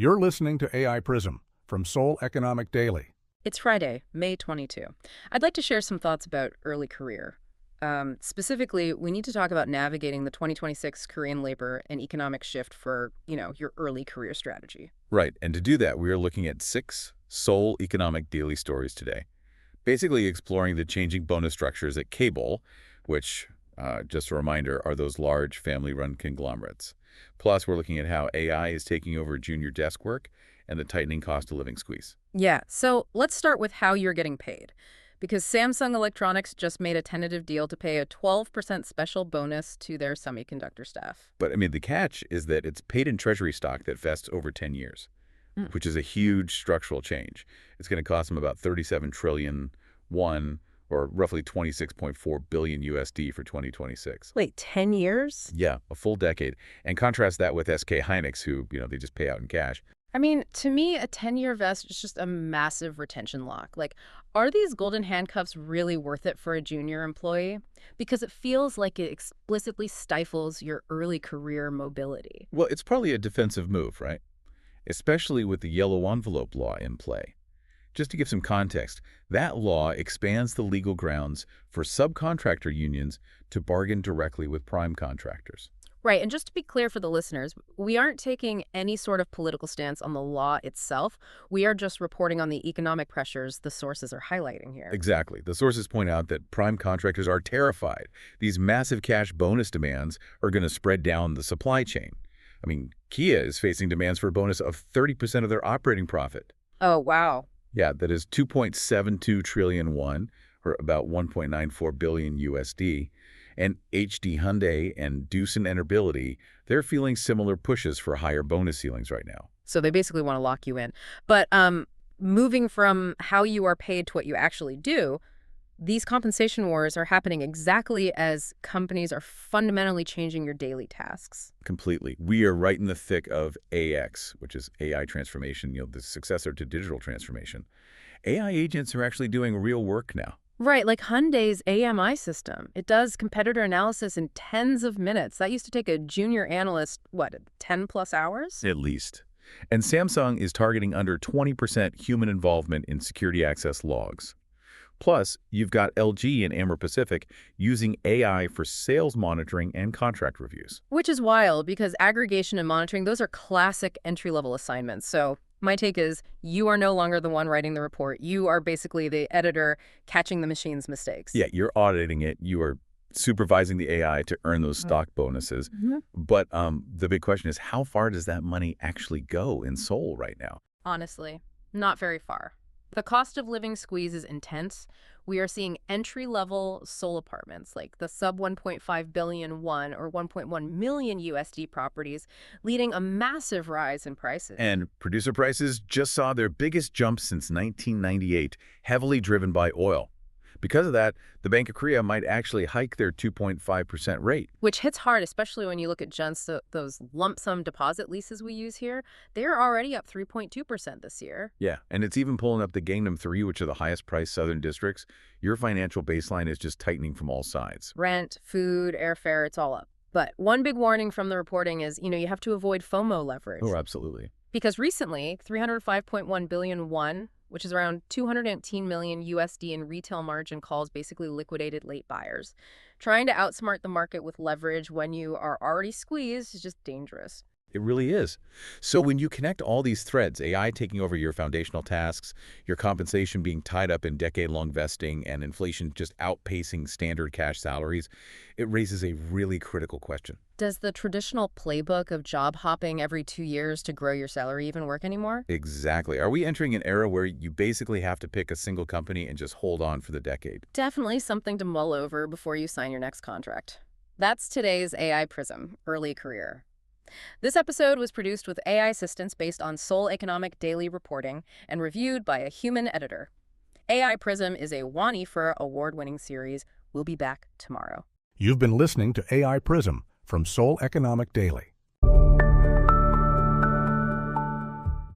You're listening to AI Prism from Seoul Economic Daily. It's Friday, May 22. I'd like to share some thoughts about early career. Specifically, we need to talk about navigating the 2026 Korean labor and economic shift for, your early career strategy. Right, and to do that, we are looking at 6 Seoul Economic Daily stories today, basically exploring the changing bonus structures at Cable, which, just a reminder, are those large family-run conglomerates. Plus, we're looking at how AI is taking over junior desk work and the tightening cost of living squeeze. Yeah, so let's start with how you're getting paid. Because Samsung Electronics just made a tentative deal to pay a 12% special bonus to their semiconductor staff. But, the catch is that it's paid in treasury stock that vests over 10 years, which is a huge structural change. It's going to cost them about 37 trillion won, or roughly 26.4 billion USD for 2026. Wait, 10 years? Yeah, a full decade. And contrast that with SK Hynix, who, they just pay out in cash. To me, a 10-year vest is just a massive retention lock. Are these golden handcuffs really worth it for a junior employee? Because it feels like it explicitly stifles your early career mobility. Well, it's probably a defensive move, right? Especially with the yellow envelope law in play. Just to give some context, that law expands the legal grounds for subcontractor unions to bargain directly with prime contractors. Right, and just to be clear for the listeners, we aren't taking any sort of political stance on the law itself. We are just reporting on the economic pressures the sources are highlighting here. Exactly. The sources point out that prime contractors are terrified. These massive cash bonus demands are going to spread down the supply chain. Kia is facing demands for a bonus of 30% of their operating profit. Oh, wow. Yeah, that is 2.72 trillion won, or about 1.94 billion USD. And Hyundai and Doosan Enerbility, they're feeling similar pushes for higher bonus ceilings right now. So they basically want to lock you in. But moving from how you are paid to what you actually do, these compensation wars are happening exactly as companies are fundamentally changing your daily tasks. Completely. We are right in the thick of AX, which is AI transformation, the successor to digital transformation. AI agents are actually doing real work now. Right, like Hyundai's AIMI system. It does competitor analysis in tens of minutes. That used to take a junior analyst, 10+ hours? At least. And Samsung is targeting under 20% human involvement in security access logs. Plus, you've got LG and Amber Pacific using AI for sales monitoring and contract reviews. Which is wild because aggregation and monitoring, those are classic entry-level assignments. So my take is you are no longer the one writing the report. You are basically the editor catching the machine's mistakes. Yeah, you're auditing it. You are supervising the AI to earn those stock bonuses. But the big question is, how far does that money actually go in Seoul right now? Honestly, not very far. The cost of living squeeze is intense. We are seeing entry-level Seoul apartments, like the sub 1.5 billion won or 1.1 million USD properties, leading a massive rise in prices. And producer prices just saw their biggest jump since 1998, heavily driven by oil. Because of that, the Bank of Korea might actually hike their 2.5% rate. Which hits hard, especially when you look at just those lump sum deposit leases we use here. They're already up 3.2% this year. Yeah, and it's even pulling up the Gangnam 3, which are the highest priced southern districts. Your financial baseline is just tightening from all sides. Rent, food, airfare, it's all up. But one big warning from the reporting is, you have to avoid FOMO leverage. Oh, absolutely. Because recently, 305.1 billion won, which is around 218 million USD in retail margin calls, basically liquidated late buyers. Trying to outsmart the market with leverage when you are already squeezed is just dangerous. It really is. So when you connect all these threads, AI taking over your foundational tasks, your compensation being tied up in decade-long vesting, and inflation just outpacing standard cash salaries, it raises a really critical question. Does the traditional playbook of job hopping every 2 years to grow your salary even work anymore? Exactly. Are we entering an era where you basically have to pick a single company and just hold on for the decade? Definitely something to mull over before you sign your next contract. That's today's AI Prism, early career. This episode was produced with AI assistance based on Seoul Economic Daily reporting and reviewed by a human editor. AI Prism is a Wani-for award-winning series. We'll be back tomorrow. You've been listening to AI Prism from Seoul Economic Daily.